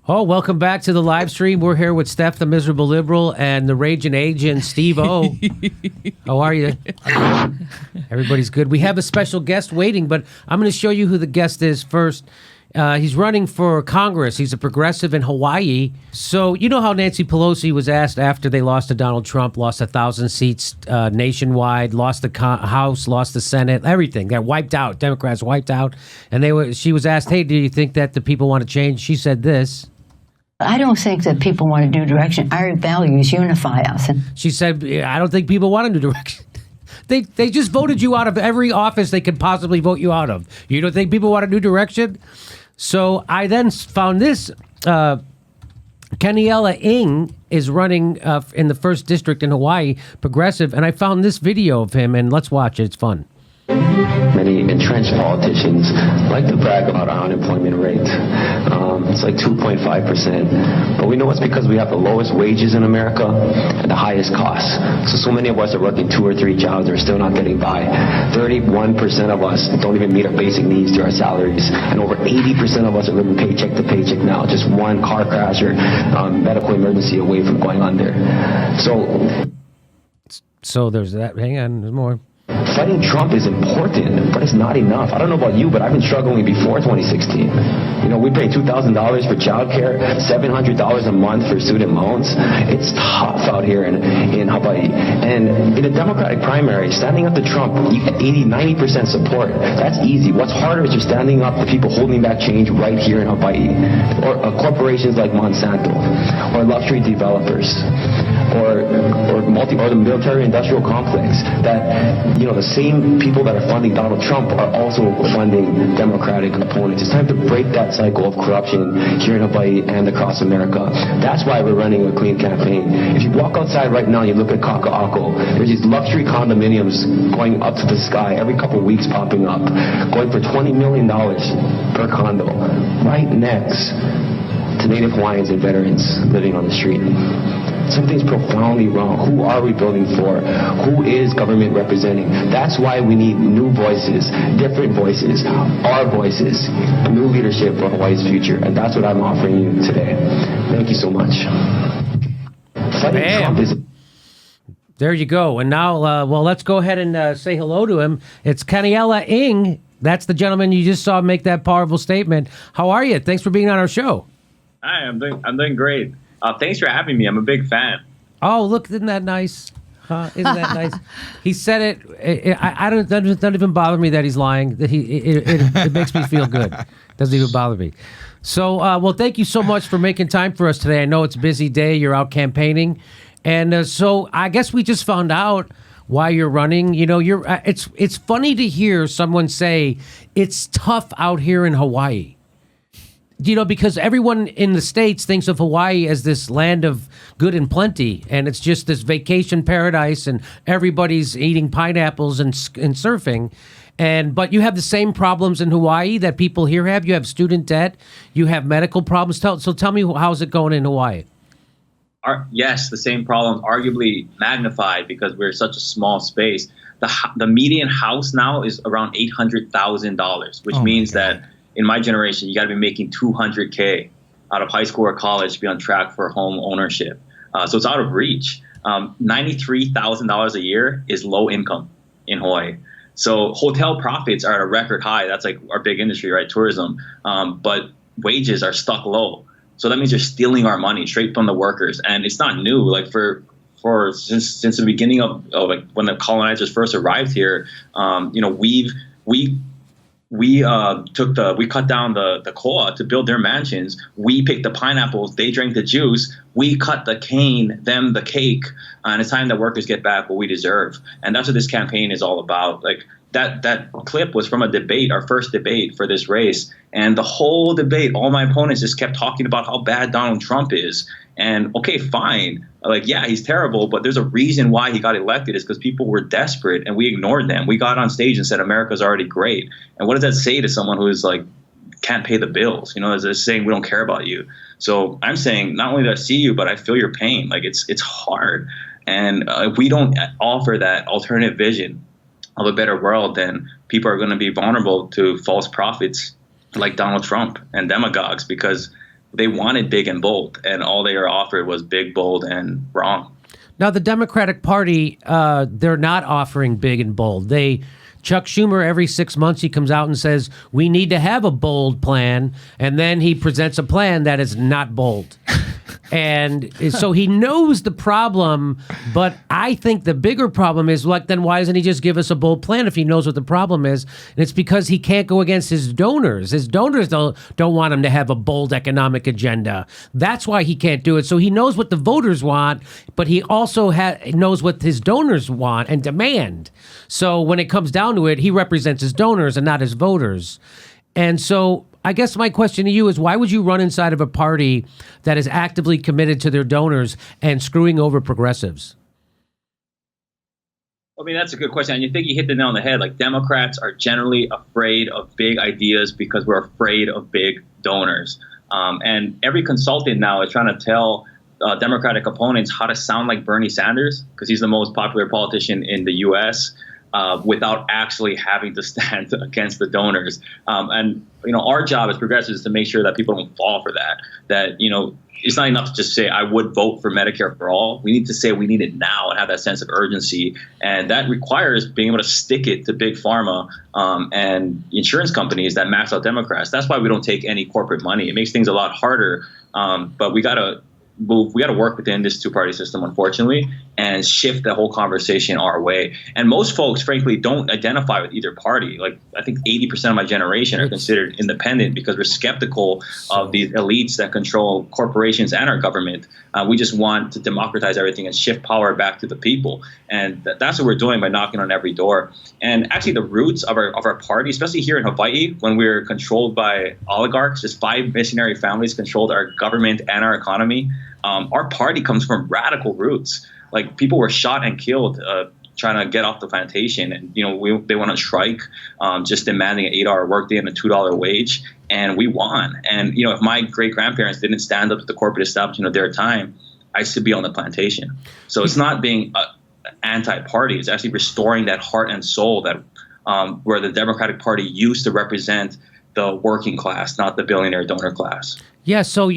Oh, welcome back to the live stream. We're here with Steph, the Miserable Liberal, and the Raging Agent, Steve O. How are you? Everybody's good. We have a special guest waiting, but I'm going to show you who the guest is first. He's running for Congress. He's a progressive in Hawaii. So you know how Nancy Pelosi was asked after they lost to Donald Trump, lost 1,000 seats nationwide, lost the House, lost the Senate, everything. Got wiped out. Democrats wiped out. And she was asked, hey, do you think that the people want to change? She said this. I don't think that people want a new direction. Our values unify us. She said, I don't think people want a new direction. They just voted you out of every office they could possibly vote you out of. You don't think people want a new direction? So I then found this. Kaniela Ng is running in the 1st District in Hawaii, progressive, and I found this video of him, and let's watch it. It's fun. Many entrenched politicians like to brag about our unemployment rate. It's like 2.5%. But we know it's because we have the lowest wages in America and the highest costs. So many of us are working 2 or 3 jobs that are still not getting by. 31% of us don't even meet our basic needs through our salaries. And over 80% of us are living paycheck to paycheck now. Just one car crash or medical emergency away from going under. So there's that. Hang on, there's more. Fighting Trump is important, but it's not enough. I don't know about you, but I've been struggling before 2016. You know, we pay $2,000 for childcare, $700 a month for student loans. It's tough out here in Hawaii. And in a Democratic primary, standing up to Trump, you get 80-90% support. That's easy. What's harder is just standing up to people holding back change right here in Hawaii, or corporations like Monsanto, or luxury developers, or the military-industrial complex. That, you know, the same people that are funding Donald Trump are also funding Democratic opponents. It's time to break that cycle of corruption here in Hawaii and across America. That's why we're running a clean campaign. If you walk outside right now and you look at Kaka'ako, there's these luxury condominiums going up to the sky every couple of weeks popping up, going for $20 million per condo, right next to Native Hawaiians and veterans living on the street. Something's profoundly wrong. Who are we building for? Who is government representing? That's why we need new voices, different voices, our voices, new leadership for Hawaii's future. And that's what I'm offering you today. Thank you so much. Fighting Trump is... There you go. And now, let's go ahead and say hello to him. It's Kaniela Ng. That's the gentleman you just saw make that powerful statement. How are you? Thanks for being on our show. Hi, I'm doing great. Thanks for having me. I'm a big fan. Oh, look, isn't that nice? Isn't that nice? He said it. I don't even bother me that he's lying. That it makes me feel good. Doesn't even bother me. So, well, thank you so much for making time for us today. I know it's a busy day. You're out campaigning, and so I guess we just found out why you're running. You know, it's funny to hear someone say it's tough out here in Hawaii. You know, because everyone in the States thinks of Hawaii as this land of good and plenty, and it's just this vacation paradise, and everybody's eating pineapples and surfing. But you have the same problems in Hawaii that people here have. You have student debt, you have medical problems. So tell me, how's it going in Hawaii? Yes, the same problem, arguably magnified because we're such a small space. The median house now is around $800,000, which means that in my generation, you got to be making $200K out of high school or college to be on track for home ownership. So it's out of reach. $93,000 a year is low income in Hawaii. So hotel profits are at a record high. That's like our big industry, right? Tourism. But wages are stuck low. So that means you're stealing our money straight from the workers. And it's not new. Like since the beginning of like when the colonizers first arrived here, you know, we cut down the koa to build their mansions. We picked the pineapples, they drank the juice. We cut the cane, them the cake, and it's time that workers get back what we deserve. And that's what this campaign is all about. Like that clip was from a debate, our first debate for this race, and the whole debate, all my opponents just kept talking about how bad Donald Trump is. And okay, fine. Like, yeah, he's terrible, but there's a reason why he got elected is because people were desperate and we ignored them. We got on stage and said, America's already great. And what does that say to someone who is like, can't pay the bills? You know, it's saying we don't care about you. So I'm saying not only do I see you, but I feel your pain. Like it's hard. And if we don't offer that alternative vision of a better world, then people are going to be vulnerable to false prophets like Donald Trump and demagogues, because they wanted big and bold, and all they were offered was big, bold, and wrong. Now, the Democratic Party, they're not offering big and bold. Chuck Schumer, every 6 months, he comes out and says, we need to have a bold plan. And then he presents a plan that is not bold. And so he knows the problem, but I think the bigger problem is, like, then why doesn't he just give us a bold plan if he knows what the problem is? And it's because he can't go against his donors. His donors don't want him to have a bold economic agenda. That's why he can't do it. So he knows what the voters want, but he also knows what his donors want and demand. So when it comes down to it, he represents his donors and not his voters. And so I guess my question to you is, why would you run inside of a party that is actively committed to their donors and screwing over progressives? I mean, that's a good question. And you think you hit the nail on the head. Like, Democrats are generally afraid of big ideas because we're afraid of big donors. And every consultant now is trying to tell Democratic opponents how to sound like Bernie Sanders, because he's the most popular politician in the U.S., without actually having to stand against the donors. And, our job as progressives is to make sure that people don't fall for that. That, it's not enough to just say, I would vote for Medicare for all. We need to say we need it now and have that sense of urgency. And that requires being able to stick it to big pharma and insurance companies that max out Democrats. That's why we don't take any corporate money. It makes things a lot harder. But we got to work within this two-party system, unfortunately, and shift the whole conversation our way. And most folks, frankly, don't identify with either party. Like, I think 80% of my generation are considered independent because we're skeptical of these elites that control corporations and our government. We just want to democratize everything and shift power back to the people. And that's what we're doing by knocking on every door. And actually, the roots of our party, especially here in Hawaii, when we're controlled by oligarchs, just 5 missionary families controlled our government and our economy. Our party comes from radical roots. Like, people were shot and killed trying to get off the plantation, and they went on strike, just demanding an 8-hour workday and a $2 wage, and we won. And if my great grandparents didn't stand up to the corporate establishment of their time, I should be on the plantation. So it's not being anti-party; it's actually restoring that heart and soul that where the Democratic Party used to represent the working class, not the billionaire donor class. Yeah. So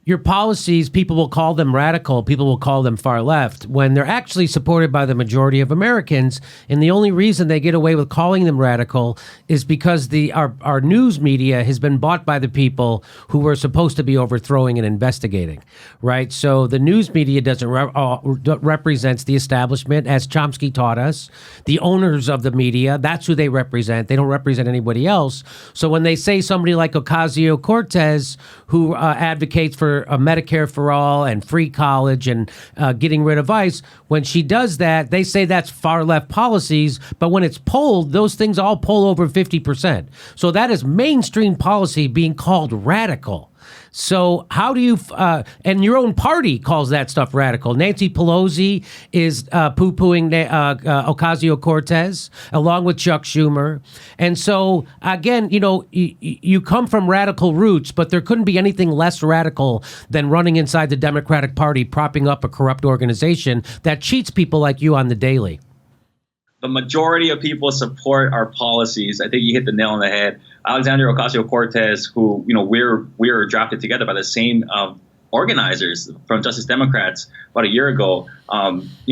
your policies, people will call them radical, people will call them far left, when they're actually supported by the majority of Americans. And the only reason they get away with calling them radical is because our news media has been bought by the people who were supposed to be overthrowing and investigating, right? So the news media doesn't represents the establishment, as Chomsky taught us. The owners of the media, that's who they represent. They don't represent anybody else. So when they say somebody like Ocasio-Cortez, who advocates for a Medicare for all and free college and getting rid of ICE, when she does that, they say that's far left policies. But when it's polled, those things all poll over 50%. So that is mainstream policy being called radical. So how do you, and your own party calls that stuff radical. Nancy Pelosi is poo-pooing Ocasio-Cortez along with Chuck Schumer. And so, again, you come from radical roots, but there couldn't be anything less radical than running inside the Democratic Party, propping up a corrupt organization that cheats people like you on the daily. The majority of people support our policies. I think you hit the nail on the head. Alexandria Ocasio-Cortez, who we were drafted together by the same organizers from Justice Democrats about a year ago.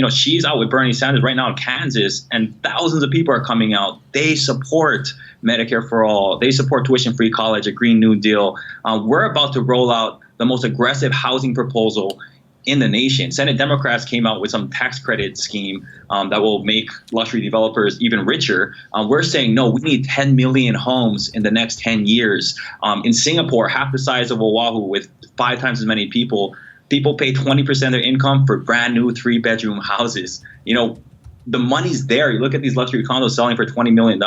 She's out with Bernie Sanders right now in Kansas, and thousands of people are coming out. They support Medicare for all. They support tuition-free college, a Green New Deal. We're about to roll out the most aggressive housing proposal in the nation. Senate Democrats came out with some tax credit scheme that will make luxury developers even richer. We're saying, no, we need 10 million homes in the next 10 years. In Singapore, half the size of Oahu with 5 times as many people pay 20% of their income for brand new 3-bedroom houses. The money's there. You look at these luxury condos selling for $20 million.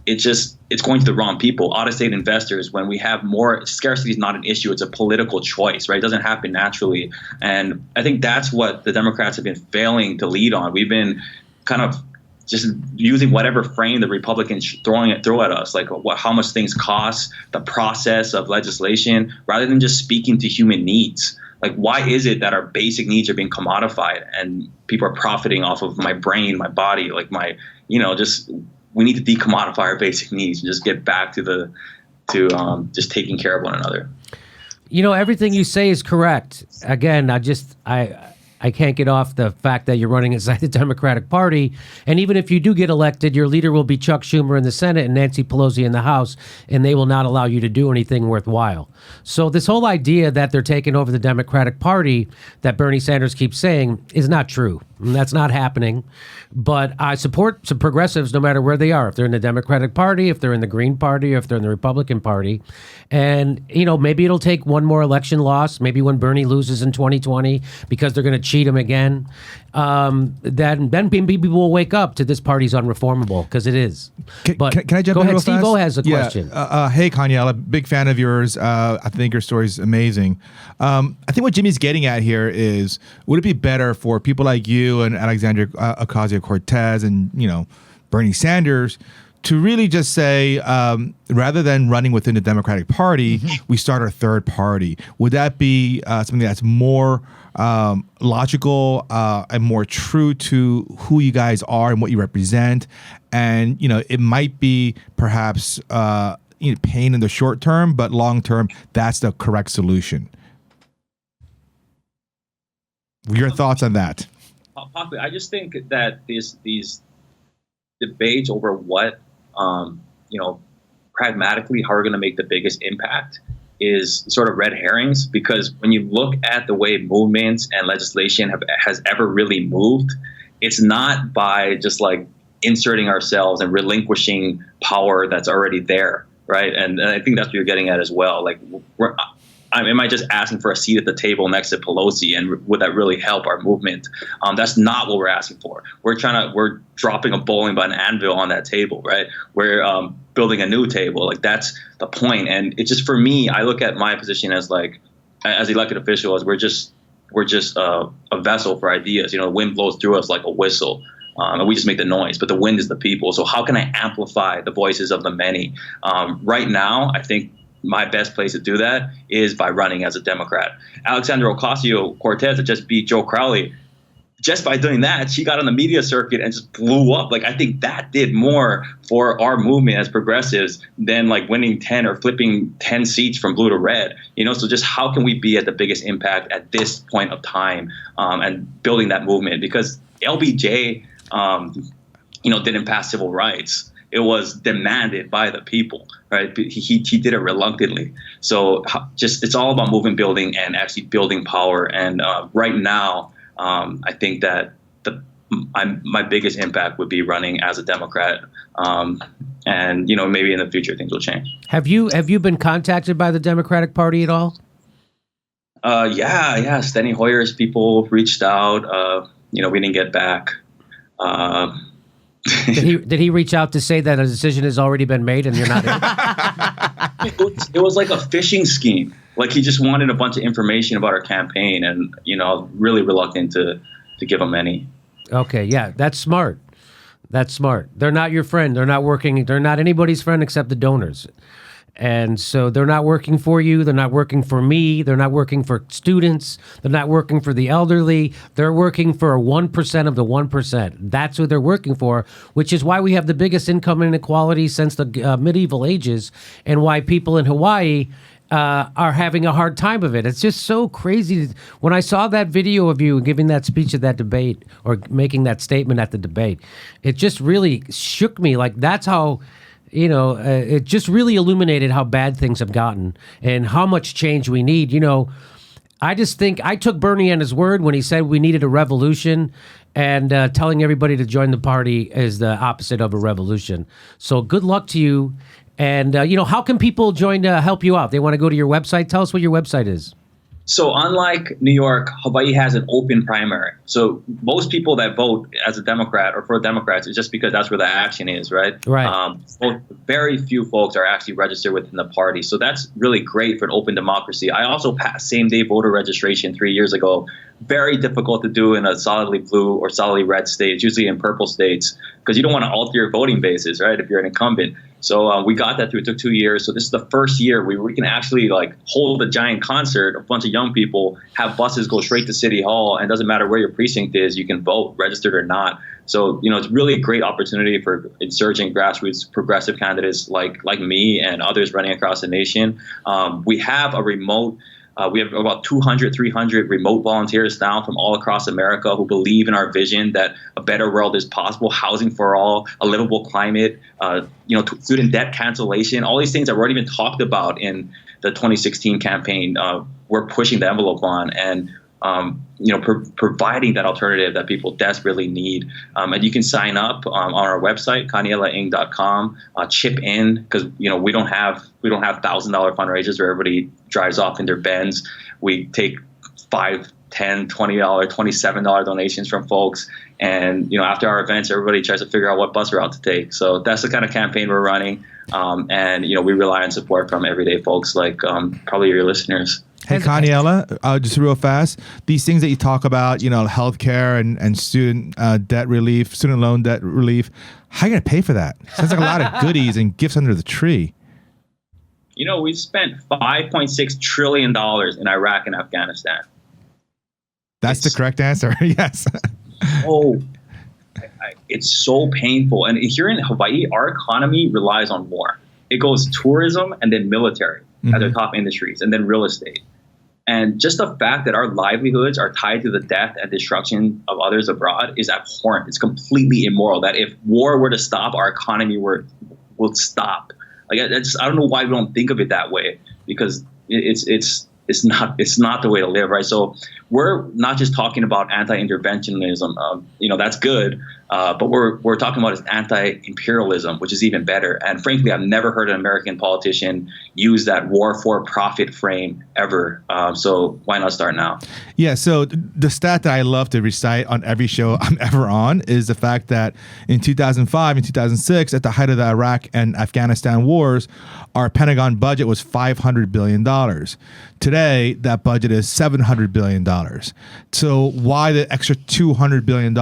It's going to the wrong people, out-of-state investors. When we have more, scarcity is not an issue. It's a political choice, right? It doesn't happen naturally. And I think that's what the Democrats have been failing to lead on. We've been kind of just using whatever frame the Republicans throw at us, like how much things cost, the process of legislation, rather than just speaking to human needs. Like, why is it that our basic needs are being commodified and people are profiting off of my brain, my body, like we need to decommodify our basic needs and just get back to the to just taking care of one another. Everything you say is correct. Again, I can't get off the fact that you're running inside the Democratic Party. And even if you do get elected, your leader will be Chuck Schumer in the Senate and Nancy Pelosi in the House, and they will not allow you to do anything worthwhile. So this whole idea that they're taking over the Democratic Party that Bernie Sanders keeps saying is not true. And that's not happening. But I support some progressives no matter where they are, if they're in the Democratic Party, if they're in the Green Party, or if they're in the Republican Party. And, maybe it'll take one more election loss, maybe when Bernie loses in 2020 because they're going to cheat him again. Then people will wake up to this party's unreformable, because it is. Can I jump go in ahead, real Steve fast? O has a question. Hey, Kaniela, big fan of yours. I think your story is amazing. I think what Jimmy's getting at here is, would it be better for people like you and Alexandria Ocasio-Cortez and Bernie Sanders to really just say, rather than running within the Democratic Party, we start our third party? Would that be something that's more logical and more true to who you guys are and what you represent? And it might be perhaps pain in the short term, but long term, that's the correct solution. Your thoughts on that? Possibly. I just think that these debates over what pragmatically how we're going to make the biggest impact is sort of red herrings, because when you look at the way movements and legislation has ever really moved, it's not by just like inserting ourselves and relinquishing power that's already there, right? And I think that's what you're getting at as well. Like, am I just asking for a seat at the table next to Pelosi, and would that really help our movement? That's not what we're asking for. We're dropping a bowling by an anvil on that table, right? We're building a new table. Like, that's the point. And it's just, for me, I look at my position as elected officials, we're just a vessel for ideas. The wind blows through us like a whistle. And we just make the noise, but the wind is the people. So how can I amplify the voices of the many? Right now, I think my best place to do that is by running as a Democrat. Alexandria Ocasio-Cortez that just beat Joe Crowley, just by doing that, she got on the media circuit and just blew up. Like, I think that did more for our movement as progressives than like winning 10 or flipping 10 seats from blue to red. So just how can we be at the biggest impact at this point of time, and building that movement? Because LBJ, didn't pass civil rights. It was demanded by the people, right? He did it reluctantly. So it's all about movement building and actually building power. And right now, I think that my biggest impact would be running as a Democrat. And maybe in the future things will change. Have you been contacted by the Democratic Party at all? Yeah. Steny Hoyer's people reached out. We didn't get back. Did he reach out to say that a decision has already been made and you're not in? It was like a phishing scheme. Like, he just wanted a bunch of information about our campaign, and really reluctant to give him any. Okay, yeah, that's smart. That's smart. They're not your friend. They're not working. They're not anybody's friend except the donors. And so they're not working for you. They're not working for me. They're not working for students. They're not working for the elderly. They're working for 1% of the 1%. That's who they're working for, which is why we have the biggest income inequality since the medieval ages, and why people in Hawaii are having a hard time of it. It's just so crazy. When I saw that video of you giving that speech at that debate, or making that statement at the debate, it just really shook me. Like, that's how... it just really illuminated how bad things have gotten and how much change we need. I just think I took Bernie at his word when he said we needed a revolution, and telling everybody to join the party is the opposite of a revolution. So good luck to you. And, how can people join to help you out? They want to go to your website. Tell us what your website is. So unlike New York, Hawaii has an open primary. So most people that vote as a Democrat or for Democrats is just because that's where the action is, right? Right. Very few folks are actually registered within the party. So that's really great for an open democracy. I also passed same-day voter registration 3 years ago. Very difficult to do in a solidly blue or solidly red state. It's usually in purple states, because you don't want to alter your voting basis, right, if you're an incumbent. So we got that through. It took 2 years. So this is the first year we can actually hold a giant concert, a bunch of young people, have buses go straight to City Hall, and it doesn't matter where your precinct is, you can vote, registered or not. So, it's really a great opportunity for insurgent grassroots progressive candidates like me and others running across the nation. We have we have about 200, 300 remote volunteers now from all across America who believe in our vision that a better world is possible, housing for all, a livable climate, student debt cancellation, all these things that weren't even talked about in the 2016 campaign. We're pushing the envelope on and providing that alternative that people desperately need. And you can sign up on our website, kanielaing.com, chip in, because we don't have $1,000 fundraisers where everybody drives off in their Benz. We take $5, $10, $20, $27 donations from folks. And, after our events, everybody tries to figure out what bus route to take. So that's the kind of campaign we're running. And, we rely on support from everyday folks like probably your listeners. Hey, Kaniela, just real fast, these things that you talk about, healthcare and student debt relief, student loan debt relief, how are you going to pay for that? Sounds like a lot of goodies and gifts under the tree. We spent $5.6 trillion in Iraq and Afghanistan. That's the correct answer. Yes. It's so painful. And here in Hawaii, our economy relies on war. It goes tourism and then military as their top industries, and then real estate. And just the fact that our livelihoods are tied to the death and destruction of others abroad is abhorrent. It's completely immoral that if war were to stop, our economy would stop. Like I don't know why we don't think of it that way, because it's not the way to live, right? So we're not just talking about anti-interventionism. That's good, but we're talking about is anti-imperialism, which is even better. And frankly, I've never heard an American politician use that war for profit frame ever. So why not start now? Yeah. So the stat that I love to recite on every show I'm ever on is the fact that in 2005 and 2006, at the height of the Iraq and Afghanistan wars, our Pentagon budget was $500 billion. Today, that budget is $700 billion. So why the extra $200 billion?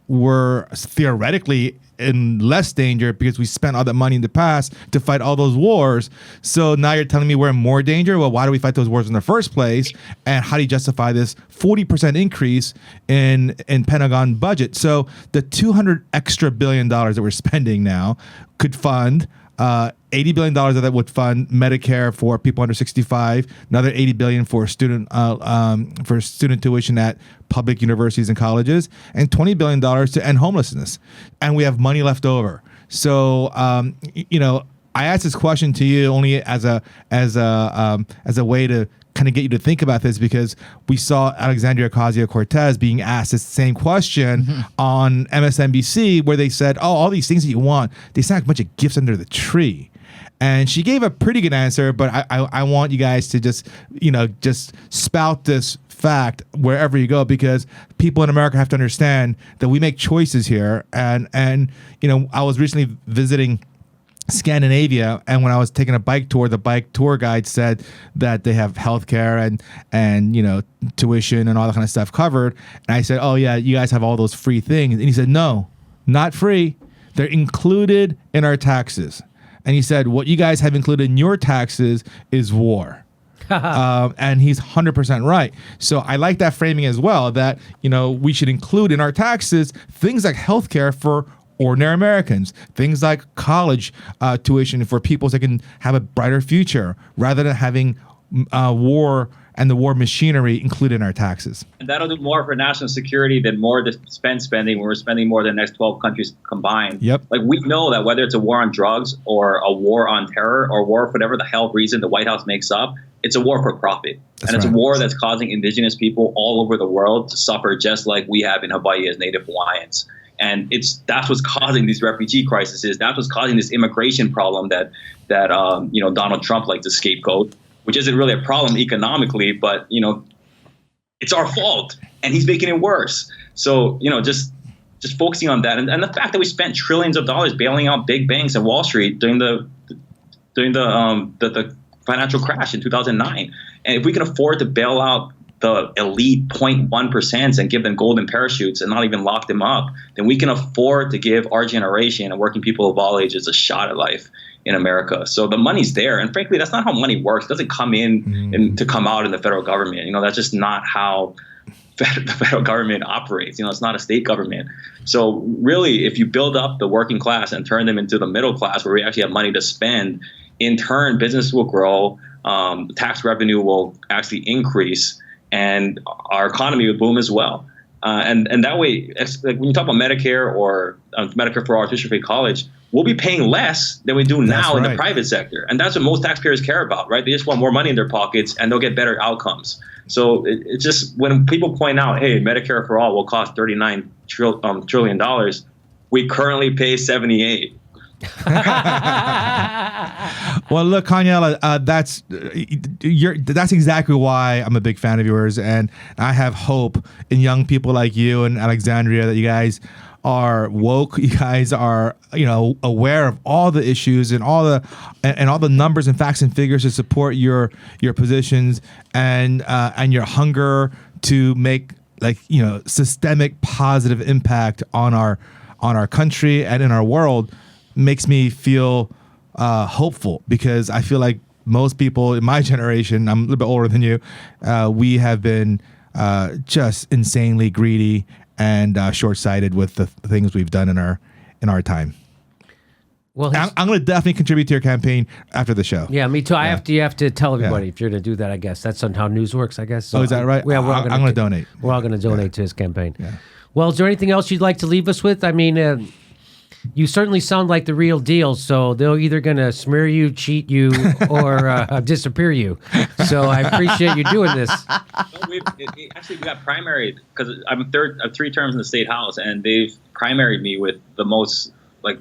We're theoretically in less danger because we spent all that money in the past to fight all those wars. So now you're telling me we're in more danger? Well, why do we fight those wars in the first place? And how do you justify this 40% increase in Pentagon budget? So the $200 extra billion that we're spending now could fund $80 billion of that would fund Medicare for people under 65, another $80 billion for student tuition at public universities and colleges, and $20 billion to end homelessness. And we have money left over. So, I asked this question to you only as a way to kind of get you to think about this, because we saw Alexandria Ocasio-Cortez being asked the same question on MSNBC, where they said, all these things that you want, they sound like a bunch of gifts under the tree. And she gave a pretty good answer, but I want you guys to just spout this fact wherever you go, because people in America have to understand that we make choices here. And I was recently visiting Scandinavia, and when I was taking a bike tour, the bike tour guide said that they have healthcare and tuition and all that kind of stuff covered. And I said, oh yeah, you guys have all those free things. And he said, no, not free. They're included in our taxes. And he said, what you guys have included in your taxes is war. And he's 100% right. So I like that framing as well, that we should include in our taxes things like healthcare for ordinary Americans, things like college tuition for people so they can have a brighter future, rather than having war and the war machinery included in our taxes. And that'll do more for national security than more defense spending when we're spending more than the next 12 countries combined. Yep. Like, we know that whether it's a war on drugs or a war on terror or war for whatever the hell reason the White House makes up, it's a war for profit. That's and it's right. A war that's causing indigenous people all over the world to suffer, just like we have in Hawaii as Native Hawaiians. And that's what's causing these refugee crises. That's what's causing this immigration problem that Donald Trump likes to scapegoat, which isn't really a problem economically, but it's our fault, and he's making it worse. So just focusing on that, and the fact that we spent trillions of dollars bailing out big banks and Wall Street during the financial crash in 2009, and if we can afford to bail out the elite 0.1% and give them golden parachutes and not even lock them up, then we can afford to give our generation and working people of all ages a shot at life in America. So the money's there. And frankly, that's not how money works. It doesn't come in and to come out in the federal government. That's just not how the federal government operates. It's not a state government. So really, if you build up the working class and turn them into the middle class where we actually have money to spend, in turn, business will grow, tax revenue will actually increase, and our economy will boom as well. And that way, like when you talk about Medicare or Medicare for all, tuition free college, we'll be paying less than we do now in the private sector. And that's what most taxpayers care about, right? They just want more money in their pockets and they'll get better outcomes. So it's just when people point out, hey, Medicare for all will cost $39 trillion, we currently pay 78. Well, look, Kaniela, that's exactly why I'm a big fan of yours, and I have hope in young people like you and Alexandria that you guys are woke. You guys are, aware of all the issues and all the numbers and facts and figures to support your positions and your hunger to make systemic positive impact on our country and in our world makes me feel hopeful, because I feel like most people in my generation, I'm a little bit older than you, we have been just insanely greedy and short-sighted with the things we've done in our time. Well, I'm going to definitely contribute to your campaign after the show. Yeah, me too. Yeah. You have to tell everybody if you're going to do that, I guess. That's how news works, I guess. So, is that right? Yeah, I'm going to donate. We're all going to donate to his campaign. Yeah. Well, is there anything else you'd like to leave us with? I mean, you certainly sound like the real deal, so they're either going to smear you, cheat you, or disappear you. So I appreciate you doing this. We got primaried because I'm 3 terms in the state house, and they've primaried me with the most,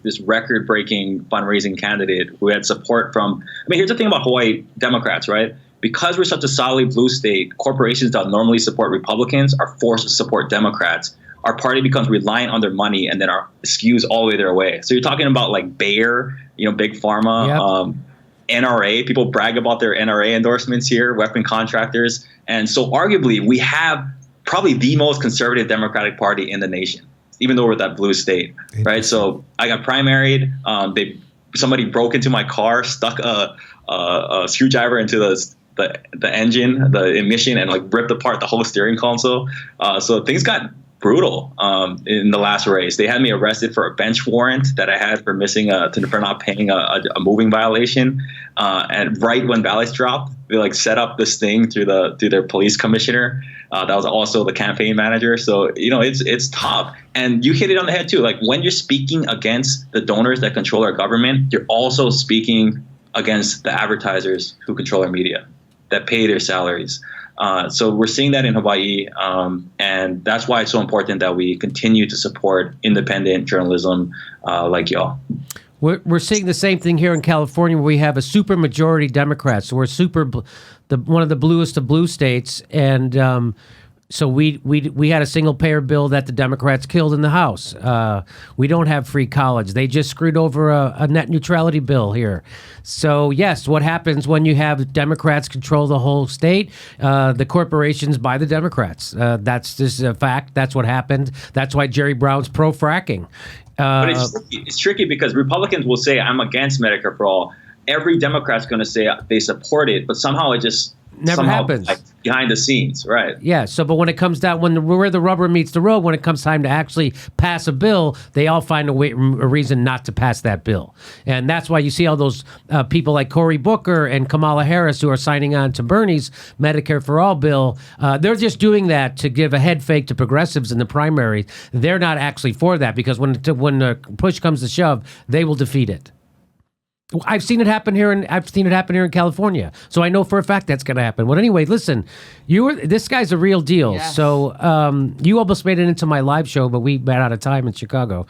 this record-breaking fundraising candidate who had support from. I mean, here's the thing about Hawaii Democrats, right? Because we're such a solidly blue state, corporations that normally support Republicans are forced to support Democrats. Our party becomes reliant on their money, and then our skews all the way their way. So you're talking about Bayer, big pharma, NRA. People brag about their NRA endorsements here, weapon contractors. And so arguably we have probably the most conservative Democratic Party in the nation, even though we're that blue state, right? So I got primaried. Somebody broke into my car, stuck a screwdriver into the engine, the emission, and ripped apart the whole steering console. So things got brutal in the last race. They had me arrested for a bench warrant that I had for for not paying a moving violation. And right when ballots dropped, they set up this thing through their police commissioner. That was also the campaign manager. So it's tough. And you hit it on the head too. When you're speaking against the donors that control our government, you're also speaking against the advertisers who control our media, that pay their salaries. So we're seeing that in Hawaii, and that's why it's so important that we continue to support independent journalism like y'all. We're seeing the same thing here in California, where we have a super majority Democrats. So we're one of the bluest of blue states, and so we had a single payer bill that the Democrats killed in the House. We don't have free college. They just screwed over a net neutrality bill here. So yes, what happens when you have Democrats control the whole state? The corporations buy the Democrats. That's just a fact. That's what happened. That's why Jerry Brown's pro-fracking. But it's tricky because Republicans will say, I'm against Medicare for all. Every Democrat's going to say they support it, but somehow it just never happens behind the scenes, right? Yeah. So, but when it comes down, where the rubber meets the road, when it comes time to actually pass a bill, they all find a reason not to pass that bill, and that's why you see all those people like Cory Booker and Kamala Harris who are signing on to Bernie's Medicare for All bill. They're just doing that to give a head fake to progressives in the primary. They're not actually for that, because when the push comes to shove, they will defeat it. I've seen it happen here in California, so I know for a fact that's going to happen. But anyway, listen, this guy's a real deal. Yes. So you almost made it into my live show, but we ran out of time in Chicago.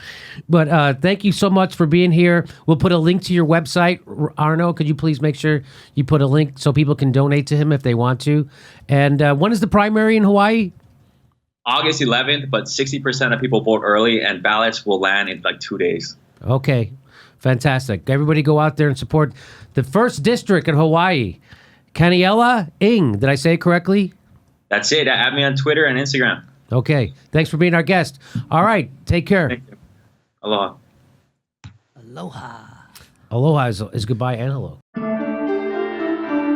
But thank you so much for being here. We'll put a link to your website. Arno, could you please make sure you put a link so people can donate to him if they want to? And when is the primary in Hawaii? August 11th, but 60% of people vote early, and ballots will land in 2 days. Okay. Fantastic. Everybody go out there and support the 1st District in Hawaii. Kaniela Ing. Did I say it correctly? That's it. Add me on Twitter and Instagram. Okay. Thanks for being our guest. All right. Take care. Thank you. Aloha. Aloha. Aloha is goodbye and hello.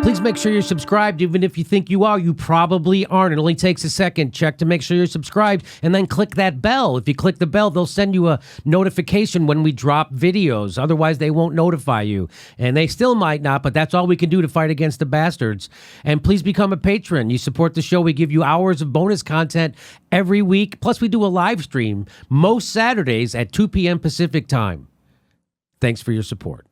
Please make sure you're subscribed. Even if you think you are, you probably aren't. It only takes a second. Check to make sure you're subscribed and then click that bell. If you click the bell, they'll send you a notification when we drop videos. Otherwise, they won't notify you. And they still might not, but that's all we can do to fight against the bastards. And please become a patron. You support the show. We give you hours of bonus content every week. Plus, we do a live stream most Saturdays at 2 p.m. Pacific time. Thanks for your support.